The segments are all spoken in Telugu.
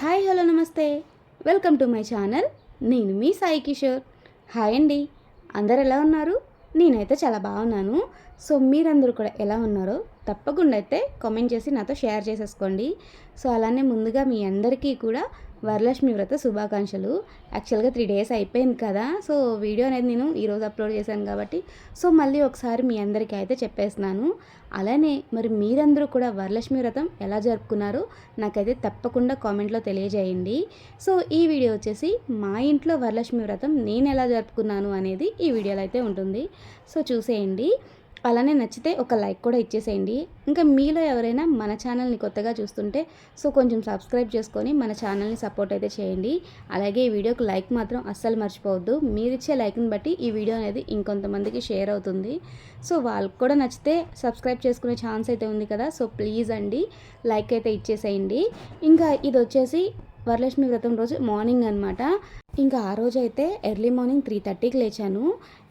హాయ్ హలో నమస్తే, వెల్కమ్ టు మై ఛానల్. నేను మీ సాయి కిషోర్. హాయ్ అండి, అందరు ఎలా ఉన్నారు? నేనైతే చాలా బాగున్నాను. సో మీరందరూ కూడా ఎలా ఉన్నారో తప్పకుండా అయితే కామెంట్ చేసి నాతో షేర్ చేసేసుకోండి. సో అలానే ముందుగా మీ అందరికీ కూడా వరలక్ష్మి వ్రత శుభాకాంక్షలు. యాక్చువల్గా 3 డేస్ అయిపోయింది కదా, సో వీడియో అనేది నేను ఈరోజు అప్లోడ్ చేశాను కాబట్టి సో మళ్ళీ ఒకసారి మీ అందరికీ అయితే చెప్పేస్తున్నాను. అలానే మరి మీరందరూ కూడా వరలక్ష్మి వ్రతం ఎలా జరుపుకున్నారో నాకైతే తప్పకుండా కామెంట్లో తెలియజేయండి. సో ఈ వీడియో వచ్చేసి మా ఇంట్లో వరలక్ష్మి వ్రతం నేను ఎలా జరుపుకున్నాను అనేది ఈ వీడియోలో అయితే ఉంటుంది. సో చూసేయండి. అలానే నచ్చితే ఒక లైక్ కూడా ఇచ్చేసేయండి. ఇంకా మీలో ఎవరైనా మన ఛానల్ని కొత్తగా చూస్తుంటే సో కొంచెం సబ్స్క్రైబ్ చేసుకొని మన ఛానల్ని సపోర్ట్ అయితే చేయండి. అలాగే ఈ వీడియోకి లైక్ మాత్రం అస్సలు మర్చిపోవద్దు. మీరిచ్చే లైక్ని బట్టి ఈ వీడియో అనేది ఇంకొంతమందికి షేర్ అవుతుంది. సో వాళ్ళకి కూడా నచ్చితే సబ్స్క్రైబ్ చేసుకునే ఛాన్స్ అయితే ఉంది కదా, సో ప్లీజ్ అండి లైక్ అయితే ఇచ్చేసేయండి. ఇంకా ఇది వచ్చేసి వరలక్ష్మి వ్రతం రోజు మార్నింగ్ అనమాట. ఇంకా ఆ రోజు అయితే ఎర్లీ మార్నింగ్ 3:30కి లేచాను.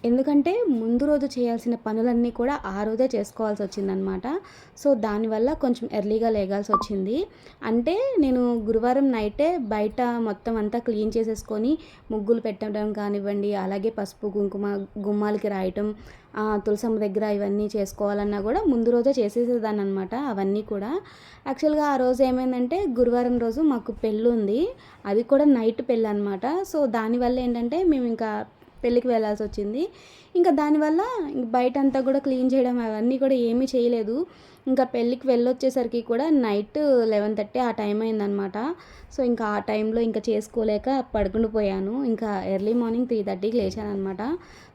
ఎందుకంటే ముందు రోజు చేయాల్సిన పనులన్నీ కూడా ఆ రోజే చేసుకోవాల్సి వచ్చిందనమాట. సో దానివల్ల కొంచెం ఎర్లీగా లేగాల్సి వచ్చింది. అంటే నేను గురువారం నైటే బయట మొత్తం అంతా క్లీన్ చేసేసుకొని ముగ్గులు పెట్టడం కానివ్వండి, అలాగే పసుపు కుంకుమ గుమ్మాలకి రాయటం, తులసమ్మ దగ్గర ఇవన్నీ చేసుకోవాలన్నా కూడా ముందు రోజే చేసేసేదాన్ని అనమాట. అవన్నీ కూడా యాక్చువల్గా ఆ రోజు ఏమైందంటే గురువారం రోజు మాకు పెళ్ళి ఉంది. అది కూడా నైట్ పెళ్ళి అనమాట. సో దానివల్ల ఏంటంటే మేము ఇంకా పెళ్ళికి వెళ్ళాల్సి వచ్చింది. ఇంకా దానివల్ల బయట అంతా కూడా క్లీన్ చేయడం అవన్నీ కూడా ఏమీ చేయలేదు. ఇంకా పెళ్ళికి వెళ్ళొచ్చేసరికి కూడా నైట్ 11:30 ఆ టైం అయిందనమాట. సో ఇంకా ఆ టైంలో ఇంకా చేసుకోలేక పడుకుండిపోయాను. ఇంకా ఎర్లీ మార్నింగ్ 3:30కి లేచాను అనమాట.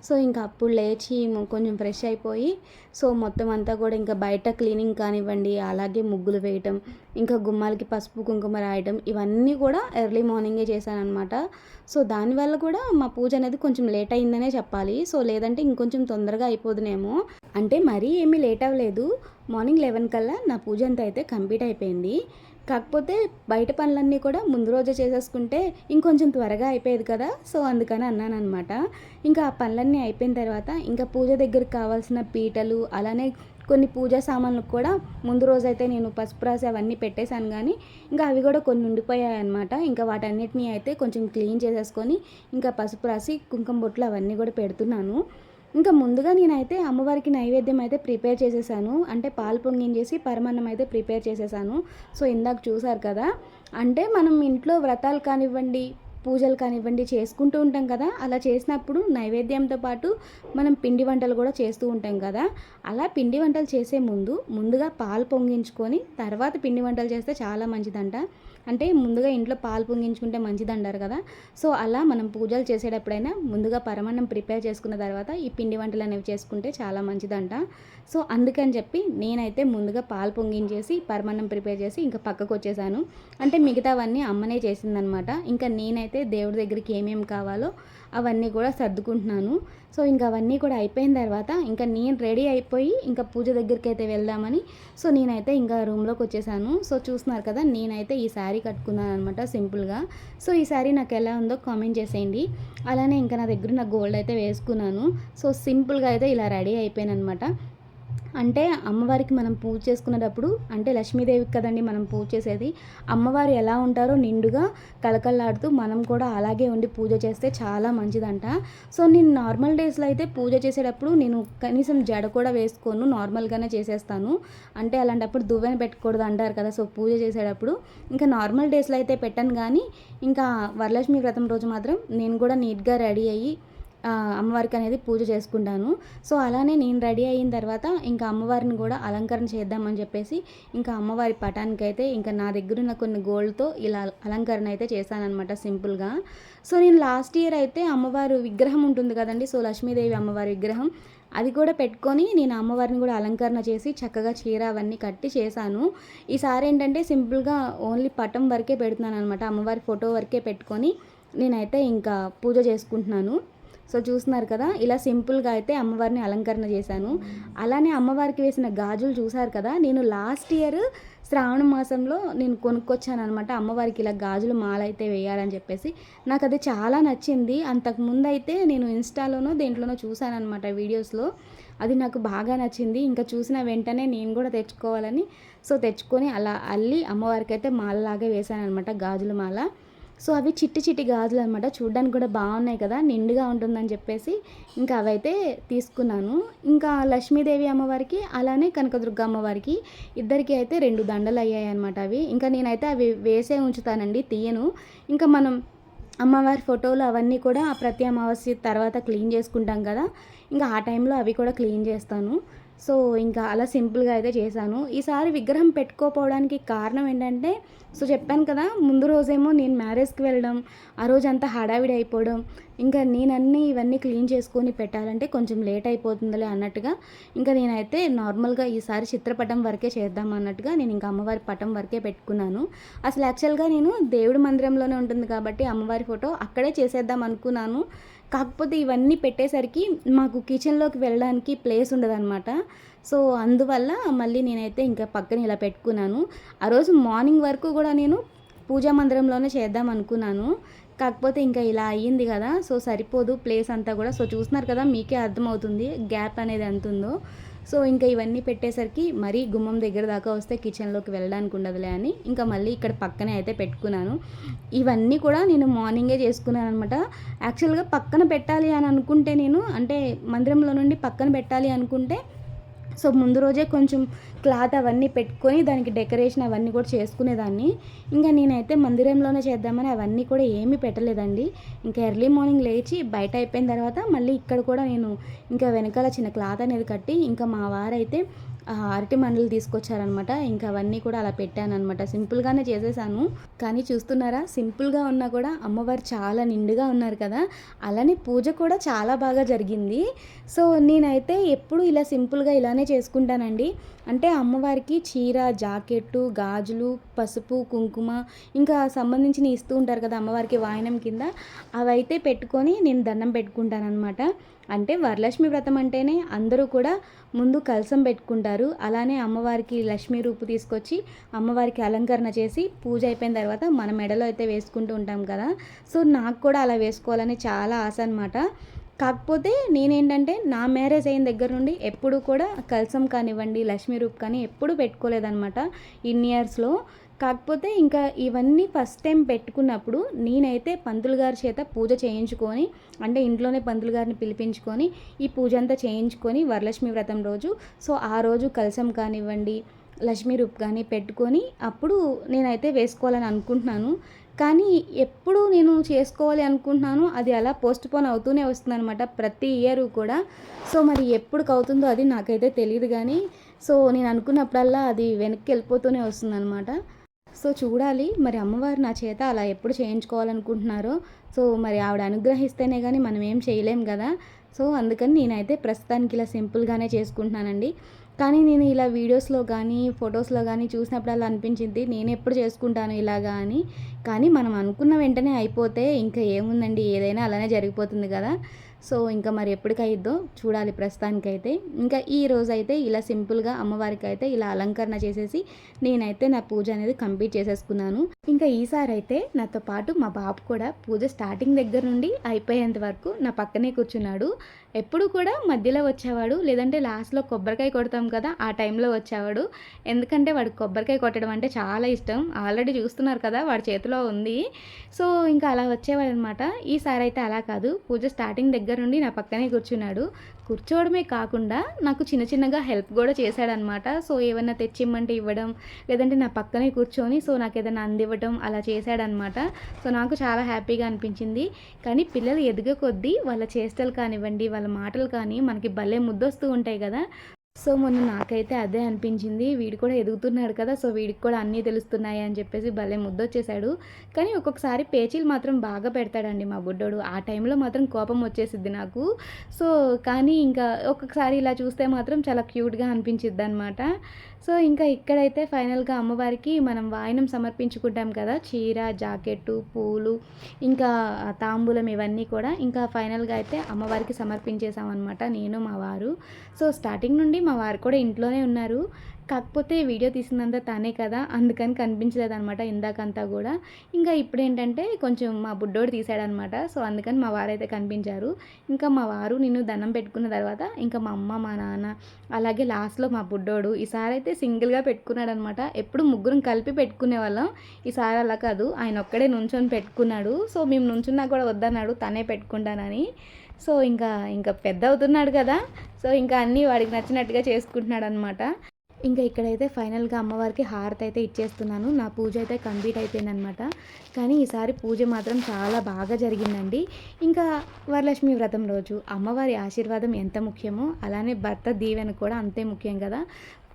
సో ఇంకా అప్పుడు లేచి కొంచెం ఫ్రెష్ అయిపోయి సో మొత్తం అంతా కూడా ఇంకా బయట క్లీనింగ్ కానివ్వండి, అలాగే ముగ్గులు వేయటం, ఇంకా గుమ్మాలకి పసుపు కుంకుమ రాయడం, ఇవన్నీ కూడా ఎర్లీ మార్నింగే చేశాను అనమాట. సో దానివల్ల కూడా మా పూజ అనేది కొంచెం లేట్ అయిందనే చెప్పాలి. సో లేదంటే ఇంకొంచెం తొందరగా అయిపోదునేమో. అంటే మరీ ఏమీ లేట్ అవ్వలేదు. మార్నింగ్ 11 కల్లా నా పూజ అంతా అయితే కంప్లీట్ అయిపోయింది. కాకపోతే బయట పనులన్నీ కూడా ముందు రోజే చేసేసుకుంటే ఇంకొంచెం త్వరగా అయిపోయేది కదా, సో అందుకని అన్నాను అనమాట. ఇంకా ఆ పనులన్నీ అయిపోయిన తర్వాత ఇంకా పూజ దగ్గరికి కావాల్సిన పీటలు, అలానే కొన్ని పూజా సామాన్లు కూడా ముందు రోజైతే నేను పసుపు రాసి అవన్నీ పెట్టేశాను. కానీ ఇంకా అవి కూడా కొన్ని ఉండిపోయాయి అనమాట. ఇంకా వాటన్నిటిని అయితే కొంచెం క్లీన్ చేసేసుకొని ఇంకా పసుపు రాసి కుంకుమ బొట్లు అవన్నీ కూడా పెడుతున్నాను. ఇంకా ముందుగా నేనైతే అమ్మవారికి నైవేద్యం అయితే ప్రిపేర్ చేసేసాను. అంటే పాలు పొంగించేసి పరమాన్నం అయితే ప్రిపేర్ చేసేసాను. సో ఇందాక చూసారు కదా, అంటే మనం ఇంట్లో వ్రతాలు కానివ్వండి, పూజలు కానివ్వండి చేసుకుంటూ ఉంటాం కదా, అలా చేసినప్పుడు నైవేద్యంతో పాటు మనం పిండి వంటలు కూడా చేస్తూ ఉంటాం కదా. అలా పిండి వంటలు చేసే ముందుగా పాలు పొంగించుకొని తర్వాత పిండి వంటలు చేస్తే చాలా మంచిదంట. అంటే ముందుగా ఇంట్లో పాలు పొంగించుకుంటే మంచిదంటారు కదా. సో అలా మనం పూజలు చేసేటప్పుడైనా ముందుగా పరమాన్నం ప్రిపేర్ చేసుకున్న తర్వాత ఈ పిండి వంటలు అనేవి చేసుకుంటే చాలా మంచిదంట. సో అందుకని చెప్పి నేనైతే ముందుగా పాలు పొంగించేసి పరమాన్నం ప్రిపేర్ చేసి ఇంకా పక్కకు వచ్చేసాను. అంటే మిగతావన్నీ అమ్మనే చేసిందనమాట. ఇంకా నేనైతే దేవుడి దగ్గరికి ఏమేమి కావాలో అవన్నీ కూడా సర్దుకుంటున్నాను. సో ఇంకా అవన్నీ కూడా అయిపోయిన తర్వాత ఇంకా నేను రెడీ అయిపోయి ఇంకా పూజ దగ్గరికి అయితే వెళ్దామని సో నేనైతే ఇంకా రూమ్లోకి వచ్చేసాను. సో చూస్తున్నారు కదా, నేనైతే ఈ శారీ కట్టుకున్నాను అనమాట సింపుల్గా. సో ఈ శారీ నాకు ఎలా ఉందో కామెంట్ చేసేయండి. అలానే ఇంకా నా దగ్గర నా గోల్డ్ అయితే వేసుకున్నాను. సో సింపుల్గా అయితే ఇలా రెడీ అయిపోయాను అనమాట. అంటే అమ్మవారికి మనం పూజ చేసుకునేటప్పుడు అంటే లక్ష్మీదేవికి కదండి మనం పూజ చేసేది. అమ్మవారు ఎలా ఉంటారో నిండుగా కళకళలాడుతూ మనం కూడా అలాగే ఉండి పూజ చేస్తే చాలా మంచిదంట. సో నేను నార్మల్ డేస్లో అయితే పూజ చేసేటప్పుడు నేను కనీసం జడ కూడా వేసుకోను, నార్మల్గానే చేసేస్తాను. అంటే అలాంటప్పుడు దువ్వెన పెట్టకూడదు అంటారు కదా. సో పూజ చేసేటప్పుడు ఇంకా నార్మల్ డేస్లో అయితే పెట్టాను. కానీ ఇంకా వరలక్ష్మి వ్రతం రోజు మాత్రం నేను కూడా నీట్గా రెడీ అయ్యి అమ్మవారికి అనేది పూజ చేసుకుంటాను. సో అలానే నేను రెడీ అయిన తర్వాత ఇంకా అమ్మవారిని కూడా అలంకరణ చేద్దామని చెప్పేసి ఇంకా అమ్మవారి పటానికైతే ఇంకా నా దగ్గర ఉన్న కొన్ని గోల్డ్తో ఇలా అలంకరణ అయితే చేశానమాట సింపుల్గా. సో నేను లాస్ట్ ఇయర్ అయితే అమ్మవారు విగ్రహం ఉంటుంది కదండి, సో లక్ష్మీదేవి అమ్మవారి విగ్రహం అది కూడా పెట్టుకొని నేను అమ్మవారిని కూడా అలంకరణ చేసి చక్కగా చీర అవన్నీ కట్టి చేశాను. ఈసారి ఏంటంటే సింపుల్గా ఓన్లీ పటం వరకే పెడుతున్నాను అనమాట. అమ్మవారి ఫోటో వరకే పెట్టుకొని నేనైతే ఇంకా పూజ చేసుకుంటున్నాను. సో చూస్తున్నారు కదా, ఇలా సింపుల్గా అయితే అమ్మవారిని అలంకరణ చేశాను. అలానే అమ్మవారికి వేసిన గాజులు చూసారు కదా, నేను లాస్ట్ ఇయర్ శ్రావణ మాసంలో నేను కొనుక్కొచ్చాను అనమాట. అమ్మవారికి ఇలా గాజులు మాల అయితే వేయాలని చెప్పేసి నాకు అది చాలా నచ్చింది. అంతకుముందు అయితే నేను ఇన్స్టాలోనో దేంట్లోనో చూశాను అనమాట వీడియోస్లో. అది నాకు బాగా నచ్చింది. ఇంకా చూసిన వెంటనే నేను కూడా తెచ్చుకోవాలని తెచ్చుకొని అలా అల్లి అమ్మవారికైతే మాలలాగా వేశాననమాట, గాజుల మాల. సో అవి చిట్టి చిట్టి గాజులు అనమాట, చూడ్డానికి కూడా బాగున్నాయి కదా, నిండుగా ఉంటుందని చెప్పేసి ఇంకా అవైతే తీసుకున్నాను. ఇంకా లక్ష్మీదేవి అమ్మవారికి అలానే కనకదుర్గ అమ్మవారికి ఇద్దరికి అయితే 2 దండలు అయ్యాయి అనమాట. అవి ఇంకా నేనైతే అవి వేసే ఉంచుతానండి, తీయను. ఇంకా మనం అమ్మవారి ఫోటోలు అవన్నీ కూడా ప్రతి అమావాస్య తర్వాత క్లీన్ చేసుకుంటాం కదా, ఇంకా ఆ టైంలో అవి కూడా క్లీన్ చేస్తాను. సో ఇంకా అలా సింపుల్గా అయితే చేశాను. ఈసారి విగ్రహం పెట్టుకోపోవడానికి కారణం ఏంటంటే, చెప్పాను కదా, ముందు రోజేమో నేను మ్యారేజ్కి వెళ్ళడం, ఆ రోజంతా హడావిడి అయిపోవడం, ఇంకా నేనన్నీ ఇవన్నీ క్లీన్ చేసుకొని పెట్టాలంటే కొంచెం లేట్ అయిపోతుందిలే అన్నట్టుగా ఇంకా నేనైతే నార్మల్గా ఈసారి చిత్రపటం వరకే చేద్దాం అన్నట్టుగా నేను ఇంకా అమ్మవారి పటం వరకే పెట్టుకున్నాను. అసలు యాక్చువల్గా నేను దేవుడి మందిరంలోనే ఉంటుంది కాబట్టి అమ్మవారి ఫోటో అక్కడే చేసేద్దాం అనుకున్నాను. కాకపోతే ఇవన్నీ పెట్టేసరికి మాకు కిచెన్లోకి వెళ్ళడానికి ప్లేస్ ఉండదన్నమాట. సో అందువల్ల మళ్ళీ నేనైతే ఇంకా పక్కన ఇలా పెట్టుకున్నాను. ఆ రోజు మార్నింగ్ వరకు కూడా నేను పూజా మందిరంలోనే చేద్దాం అనుకున్నాను. కాకపోతే ఇంకా ఇలా అయ్యింది కదా, సరిపోదు ప్లేస్ అంతా కూడా. చూస్తున్నారు కదా, మీకే అర్థమవుతుంది గ్యాప్ అనేది ఎంత ఉందో. ఇంకా ఇవన్నీ పెట్టేసరికి మరీ గుమ్మం దగ్గర దాకా వస్తే కిచెన్లోకి వెళ్ళడానికి ఉండదులే అని ఇంకా మళ్ళీ ఇక్కడ పక్కనే అయితే పెట్టుకున్నాను. ఇవన్నీ కూడా నేను మార్నింగే చేసుకున్నాను అనమాట. యాక్చువల్గా పక్కన పెట్టాలి అని అనుకుంటే నేను, అంటే మందిరంలో నుండి పక్కన పెట్టాలి అనుకుంటే ముందు రోజే కొంచెం క్లాత్ అవన్నీ పెట్టుకొని దానికి డెకరేషన్ అవన్నీ కూడా చేసుకునేదాన్ని. ఇంకా నేనైతే మందిరంలోనే చేద్దామని అవన్నీ కూడా ఏమీ పెట్టలేదండి. ఇంకా ఎర్లీ మార్నింగ్ లేచి బయట అయిపోయిన తర్వాత మళ్ళీ ఇక్కడ కూడా నేను ఇంకా వెనకాల చిన్న క్లాత్ అనేది కట్టి ఇంకా మా వారైతే అరటి మండలు తీసుకొచ్చారనమాట. ఇంకా అవన్నీ కూడా అలా పెట్టానమాట. సింపుల్గానే చేసేసాను. కానీ చూస్తున్నారా, సింపుల్గా ఉన్నా కూడా అమ్మవారు చాలా నిండుగా ఉన్నారు కదా, అలానే పూజ కూడా చాలా బాగా జరిగింది. నేనైతే ఎప్పుడు ఇలా సింపుల్గా ఇలానే చేసుకుంటానండి. అంటే అమ్మవారికి చీర, జాకెట్టు, గాజులు, పసుపు, కుంకుమ ఇంకా సంబంధించిన ఇస్తూ ఉంటారు కదా అమ్మవారికి వాయనం కింద, అవైతే పెట్టుకొని నేను దండం పెట్టుకుంటానమాట. అంటే వరలక్ష్మి వ్రతం అంటేనే అందరూ కూడా ముందు కలసం పెట్టుకుంటారు. అలానే అమ్మవారికి లక్ష్మీ రూపు తీసుకొచ్చి అమ్మవారికి అలంకరణ చేసి పూజ అయిపోయిన తర్వాత మన మెడలో అయితే వేసుకుంటూ ఉంటాం కదా. నాకు కూడా అలా వేసుకోవాలని చాలా ఆశ అనమాట. కాకపోతే నేనేంటంటే నా మ్యారేజ్ అయిన దగ్గర నుండి ఎప్పుడు కూడా కలసం కానివ్వండి, లక్ష్మీ రూప్ కానీ ఎప్పుడు పెట్టుకోలేదన్నమాట ఇన్ని ఇయర్స్లో. కాకపోతే ఇంకా ఇవన్నీ ఫస్ట్ టైం పెట్టుకున్నప్పుడు నేనైతే పంతులు గారి చేత పూజ చేయించుకొని, అంటే ఇంట్లోనే పంతులు గారిని పిలిపించుకొని ఈ పూజ అంతా చేయించుకొని వరలక్ష్మి వ్రతం రోజు ఆ రోజు కలసం కానివ్వండి, లక్ష్మీ రూప్ కానీ పెట్టుకొని అప్పుడు నేనైతే వేసుకోవాలని అనుకుంటున్నాను. కానీ ఎప్పుడు నేను చేసుకోవాలి అనుకుంటున్నాను, అది అలా పోస్ట్ పోన్ అవుతూనే వస్తుందన్నమాట ప్రతి ఇయర్ కూడా. మరి ఎప్పుడుకి అవుతుందో అది నాకైతే తెలియదు కానీ నేను అనుకున్నప్పుడల్లా అది వెనక్కి వెళ్ళిపోతూనే వస్తుందన్నమాట. చూడాలి మరి అమ్మవారు నా చేత అలా ఎప్పుడు చేయించుకోవాలనుకుంటున్నారో. మరి ఆవిడ అనుగ్రహిస్తేనే కానీ మనం ఏం చేయలేం కదా. అందుకని నేనైతే ప్రస్తుతానికి ఇలా సింపుల్గానే చేసుకుంటున్నానండి. కానీ నేను ఇలా వీడియోస్లో కానీ ఫొటోస్లో కానీ చూసినప్పుడు అలా అనిపించింది, నేను ఎప్పుడు చేసుకుంటాను ఇలాగా అని. కానీ మనం అనుకున్న వెంటనే అయిపోతే ఇంకా ఏముందండి, ఏదైనా అలానే జరిగిపోతుంది కదా. ఇంకా మరి ఎప్పటికైద్దో చూడాలి. ప్రస్తుతానికైతే ఇంకా ఈ రోజు అయితే ఇలా సింపుల్గా అమ్మవారికి అయితే ఇలా అలంకరణ చేసేసి నేనైతే నా పూజ అనేది కంప్లీట్ చేసేసుకున్నాను. ఇంకా ఈసారి అయితే నాతో పాటు మా బాబు కూడా పూజ స్టార్టింగ్ దగ్గర నుండి అయిపోయేంత వరకు నా పక్కనే కూర్చున్నాడు. ఎప్పుడు కూడా మధ్యలో వచ్చేవాడు, లేదంటే లాస్ట్లో కొబ్బరికాయ కొడతాం కదా ఆ టైంలో వచ్చేవాడు. ఎందుకంటే వాడు కొబ్బరికాయ కొట్టడం అంటే చాలా ఇష్టం. ఆల్రెడీ చూస్తున్నారు కదా వాడి చేతిలో ఉంది. ఇంకా అలా వచ్చేవాడు అనమాట. ఈసారి అయితే అలా కాదు, పూజ స్టార్టింగ్ దగ్గర నుండి నా పక్కనే కూర్చున్నాడు. కూర్చోవడమే కాకుండా నాకు చిన్న చిన్నగా హెల్ప్ కూడా చేశాడనమాట. ఏమన్నా తెచ్చిమ్మంటే ఇవ్వడం, లేదంటే నా పక్కనే కూర్చొని నాకు ఏదైనా అందివ్వడం అలా చేశాడనమాట. నాకు చాలా హ్యాపీగా అనిపించింది. కానీ పిల్లలు ఎదిగే కొద్దీ వాళ్ళ చేష్టలు కానివ్వండి, వాళ్ళ మాటలు కానీ మనకి భలే ముద్దొస్తూ ఉంటాయి కదా. మొన్న నాకైతే అదే అనిపించింది, వీడు కూడా ఎదుగుతున్నాడు కదా, వీడికి కూడా అన్నీ తెలుస్తున్నాయి అని చెప్పేసి భలే ముద్దొచ్చేసాడు. కానీ ఒక్కొక్కసారి పేచీలు మాత్రం బాగా పెడతాడండి మా బుడ్డోడు. ఆ టైంలో మాత్రం కోపం వచ్చేసిద్ది నాకు. కానీ ఇంకా ఒక్కొక్కసారి ఇలా చూస్తే మాత్రం చాలా క్యూట్గా అనిపించిద్ది అనమాట. ఇంకా ఇక్కడైతే ఫైనల్గా అమ్మవారికి మనం వాయనం సమర్పించుకుంటాం కదా, చీర, జాకెట్టు, పూలు, ఇంకా తాంబూలం ఇవన్నీ కూడా ఇంకా ఫైనల్గా అయితే అమ్మవారికి సమర్పించేసామన్నమాట నేను మా వారు. స్టార్టింగ్ నుండి మా వారు కూడా ఇంట్లోనే ఉన్నారు. కాకపోతే వీడియో తీసిందంతా తనే కదా, అందుకని కనిపించలేదనమాట ఇందాకంతా కూడా. ఇంకా ఇప్పుడేంటంటే కొంచెం మా బుడ్డోడు తీసాడనమాట. సో అందుకని మా వారైతే కనిపించారు. ఇంకా మా వారు నేను దండం పెట్టుకున్న తర్వాత ఇంకా మా అమ్మ, మా నాన్న, అలాగే లాస్ట్‌లో మా బుడ్డోడు. ఈసారైతే సింగిల్‌గా పెట్టుకున్నాడనమాట. ఎప్పుడు ముగ్గురం కలిపి పెట్టుకునేవాళ్ళం. ఈసారి అలా కాదు, ఆయన ఒక్కడే నుంచొని పెట్టుకున్నాడు. సో మేము నుంచున్నా కూడా వద్దన్నాడు, తనే పెట్టుకుంటానని. సో ఇంకా పెద్ద అవుతున్నాడు కదా, సో ఇంకా అన్నీ వాడికి నచ్చినట్టుగా చేసుకుంటున్నాడనమాట. ఇంకా ఇక్కడైతే ఫైనల్గా అమ్మవారికి హారతి అయితే ఇచ్చేస్తున్నాను. నా పూజ అయితే కంప్లీట్ అయిపోయిందనమాట. కానీ ఈసారి పూజ మాత్రం చాలా బాగా జరిగిందండి. ఇంకా వరలక్ష్మి వ్రతం రోజు అమ్మవారి ఆశీర్వాదం ఎంత ముఖ్యమో అలానే భర్త దీవెన కూడా అంతే ముఖ్యం కదా.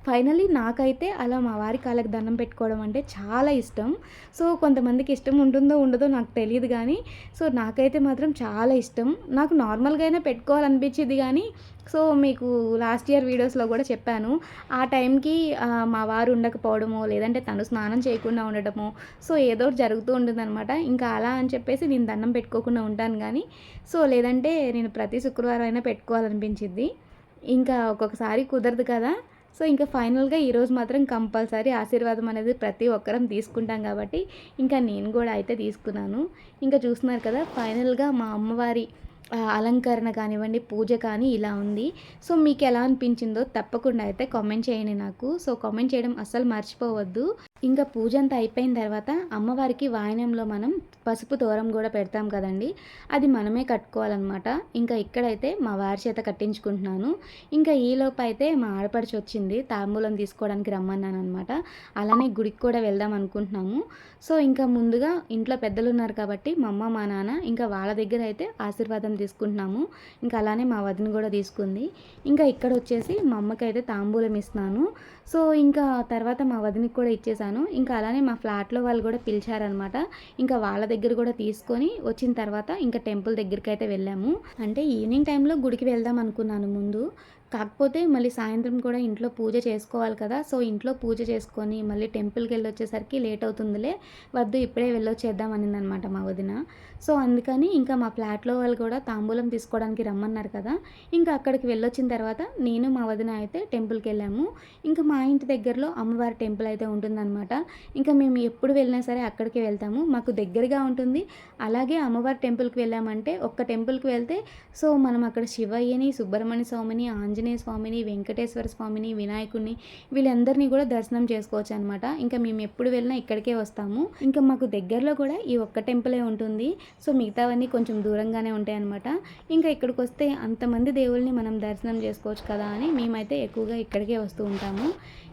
ఫైనలీ నాకైతే అలా మా వారి కాళ్ళకి దండం పెట్టుకోవడం అంటే చాలా ఇష్టం. సో కొంతమందికి ఇష్టం ఉంటుందో ఉండదో నాకు తెలియదు కానీ, సో నాకైతే మాత్రం చాలా ఇష్టం. నాకు నార్మల్గా అయినా పెట్టుకోవాలనిపించింది కానీ, సో మీకు లాస్ట్ ఇయర్ వీడియోస్లో కూడా చెప్పాను, ఆ టైంకి మా వారు ఉండకపోవడమో లేదంటే తను స్నానం చేయకుండా ఉండటమో, సో ఏదో ఒకటి జరుగుతూ ఉంటుందన్నమాట. ఇంకా అలా అని చెప్పేసి నేను దండం పెట్టుకోకుండా ఉంటాను కానీ, సో లేదంటే నేను ప్రతి శుక్రవారం అయినా పెట్టుకోవాలనిపించింది. ఇంకా ఒక్కొక్కసారి కుదరదు కదా. సో ఇంకా ఫైనల్గా ఈరోజు మాత్రం కంపల్సరీ ఆశీర్వాదం అనేది ప్రతి ఒక్కరం తీసుకుంటాం కాబట్టి ఇంకా నేను కూడా అయితే తీసుకున్నాను. ఇంకా చూస్తున్నారు కదా, ఫైనల్గా మా అమ్మవారి అలంకరణ కానివ్వండి, పూజ కానీ ఇలా ఉంది. సో మీకు ఎలా అనిపించిందో తప్పకుండా అయితే కామెంట్ చేయండి నాకు. సో కామెంట్ చేయడం అస్సలు మర్చిపోవద్దు. ఇంకా పూజ అంతా అయిపోయిన తర్వాత అమ్మవారికి వాయనంలో మనం పసుపు తోరం కూడా పెడతాం కదండి, అది మనమే కట్టుకోవాలన్నమాట. ఇంకా ఇక్కడైతే మా వారి చేత కట్టించుకుంటున్నాను. ఇంకా ఈలోపు అయితే మా ఆడపడిచి వచ్చింది, తాంబూలం తీసుకోవడానికి రమ్మన్నాను అనమాట. అలానే గుడికి కూడా వెళ్దాం అనుకుంటున్నాము. సో ఇంకా ముందుగా ఇంట్లో పెద్దలు ఉన్నారు కాబట్టి మా అమ్మ, మా నాన్న, ఇంకా వాళ్ళ దగ్గర అయితే ఆశీర్వాదం తీసుకుంటున్నాము. ఇంకా అలానే మా వదిన కూడా తీసుకుంది. ఇంకా ఇక్కడ వచ్చేసి మా అమ్మకి అయితే తాంబూలం ఇస్తున్నాను. సో ఇంకా తర్వాత మా వదినకి కూడా ఇచ్చేసాను. ఇంకా అలానే మా ఫ్లాట్లో వాళ్ళు కూడా పిలిచారనమాట. ఇంకా వాళ్ళ దగ్గర కూడా తీసుకొని వచ్చిన తర్వాత ఇంకా టెంపుల్ దగ్గరికి అయితే వెళ్ళాము. అంటే ఈవినింగ్ టైంలో గుడికి వెళ్దాం అనుకున్నాను ముందు. కాకపోతే మళ్ళీ సాయంత్రం కూడా ఇంట్లో పూజ చేసుకోవాలి కదా. సో ఇంట్లో పూజ చేసుకొని మళ్ళీ టెంపుల్కి వెళ్ళి వచ్చేసరికి లేట్ అవుతుందిలే, వద్దు ఇప్పుడే వెళ్ళొచ్చేద్దాం అనిందనమాట మా వదిన. సో అందుకని ఇంకా మా ఫ్లాట్లో వాళ్ళు కూడా తాంబూలం తీసుకోవడానికి రమ్మన్నారు కదా. ఇంకా అక్కడికి వెళ్ళొచ్చిన తర్వాత నేను మా వదిన అయితే టెంపుల్కి వెళ్ళాము. ఇంకా మా ఇంటి దగ్గరలో అమ్మవారి టెంపుల్ అయితే ఉంటుందన్నమాట. ఇంకా మేము ఎప్పుడు వెళ్ళినా సరే అక్కడికి వెళ్తాము, మాకు దగ్గరగా ఉంటుంది. అలాగే అమ్మవారి టెంపుల్కి వెళ్ళామంటే ఒక్క టెంపుల్కి వెళ్తే సో మనం అక్కడ శివయ్యని, సుబ్రహ్మణ్య స్వామిని, ఆంజనేయ స్వామిని, వెంకటేశ్వర స్వామిని, వినాయకుడిని, వీళ్ళందరినీ కూడా దర్శనం చేసుకోవచ్చు అనమాట. ఇంకా మేము ఎప్పుడు వెళ్ళినా ఇక్కడికే వస్తాము. ఇంకా మాకు దగ్గరలో కూడా ఈ ఒక్క టెంపులే ఉంటుంది. సో మిగతావన్నీ కొంచెం దూరంగానే ఉంటాయి అనమాట. ఇంకా ఇక్కడికి వస్తే అంతమంది దేవుల్ని మనం దర్శనం చేసుకోవచ్చు కదా అని మేమైతే ఎక్కువగా ఇక్కడికే వస్తూ ఉంటాము.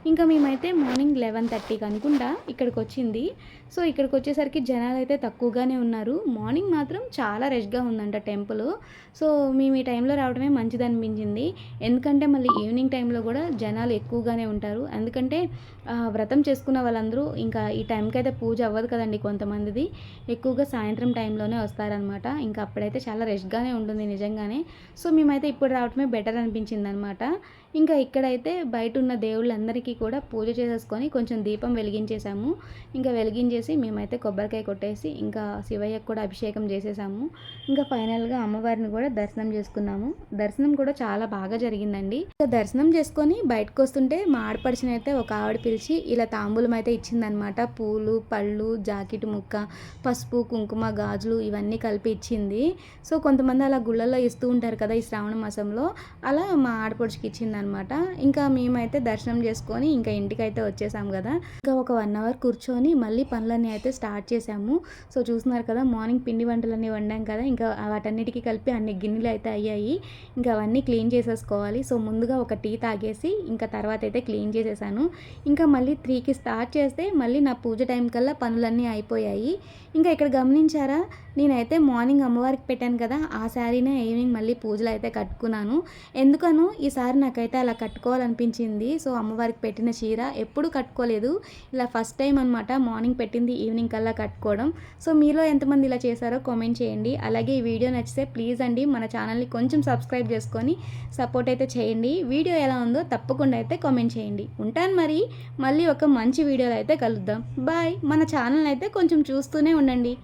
ఇంకా మేమైతే మార్నింగ్ 11:30కి అనుకుంటా ఇక్కడికి వచ్చింది. సో ఇక్కడికి వచ్చేసరికి జనాలు అయితే తక్కువగానే ఉన్నారు. మార్నింగ్ మాత్రం చాలా రష్గా ఉందంట టెంపుల్. సో మేము ఈ టైంలో రావడమే మంచిది అనిపించింది. ఎందుకంటే మళ్ళీ ఈవినింగ్ టైంలో కూడా జనాలు ఎక్కువగానే ఉంటారు. ఎందుకంటే వ్రతం చేసుకున్న వాళ్ళందరూ ఇంకా ఈ టైంకి అయితే పూజ అవ్వదు కదండి కొంతమందిది, ఎక్కువగా సాయంత్రం టైంలోనే వస్తారనమాట. ఇంకా అప్పుడైతే చాలా రష్గానే ఉంటుంది నిజంగానే. సో మేమైతే ఇప్పుడు రావడమే బెటర్ అనిపించింది అనమాట. ఇంకా ఇక్కడైతే బయట ఉన్న దేవుళ్ళందరికీ కూడా పూజ చేసేసుకొని కొంచెం దీపం వెలిగించేసాము. ఇంకా వెలిగించేసి మేమైతే కొబ్బరికాయ కొట్టేసి ఇంకా శివయ్యకు కూడా అభిషేకం చేసేసాము. ఇంకా ఫైనల్గా అమ్మవారిని కూడా దర్శనం చేసుకున్నాము. దర్శనం కూడా చాలా బాగా జరిగిందండి. ఇంకా దర్శనం చేసుకొని బయటకు వస్తుంటే మా ఆడపడిచిన అయితే ఒక ఆవిడ పిలిచి ఇలా తాంబూలం అయితే ఇచ్చిందనమాట. పూలు, పళ్ళు, జాకెట్ ముక్క, పసుపు, కుంకుమ, గాజులు ఇవన్నీ కలిపి ఇచ్చింది. సో కొంతమంది అలా గుళ్ళల్లో ఇస్తూ ఉంటారు కదా ఈ శ్రావణ మాసంలో, అలా మా ఆడపడిచికి ఇచ్చిందనమాట. ఇంకా మేమైతే దర్శనం చేసుకొని ఇంకా ఇంటికైతే వచ్చేసాము కదా. ఇంకా ఒక 1 అవర్ కూర్చొని మళ్ళీ పనులన్నీ అయితే స్టార్ట్ చేసాము. సో చూస్తున్నారు కదా, మార్నింగ్ పిండి వంటలన్నీ వండాం కదా, ఇంకా వాటన్నిటికీ కలిపి అన్ని గిన్నెలు అయితే అయ్యాయి. ఇంకా అవన్నీ క్లీన్ చేసేసుకోవాలి. సో ముందుగా ఒక టీ తాగేసి ఇంకా తర్వాత అయితే క్లీన్ చేసేసాను. ఇంకా మళ్ళీ 3కి స్టార్ట్ చేస్తే మళ్ళీ నా పూజ టైం కల్లా పనులన్నీ అయిపోయాయి. ఇంకా ఇక్కడ గమనించారా, నేనైతే మార్నింగ్ అమ్మవారికి పెట్టాను కదా ఆ శారీనే ఈవినింగ్ మళ్ళీ పూజలు అయితే కట్టుకున్నాను. ఎందుకనో ఈసారి నాకైతే అలా కట్టుకోవాలనిపించింది. సో అమ్మవారికి పెట్టిన చీర ఎప్పుడు కట్టుకోలేదు, ఇలా ఫస్ట్ టైం అనమాట మార్నింగ్ పెట్టింది ఈవినింగ్ కల్లా కట్టుకోవడం. సో మీలో ఎంతమంది ఇలా చేశారో కామెంట్ చేయండి. అలాగే ఈ వీడియో నచ్చితే ప్లీజ్ అండి మన ఛానల్ని కొంచెం సబ్స్క్రైబ్ చేసుకొని సపోర్ట్ అయితే చేయండి. వీడియో ఎలా ఉందో తప్పకుండా అయితే కామెంట్ చేయండి. ఉంటాను మరి, మళ్ళీ ఒక మంచి వీడియోలో అయితే కలుద్దాం. బాయ్. మన ఛానల్ అయితే కొంచెం చూస్తూనే ఉండండి.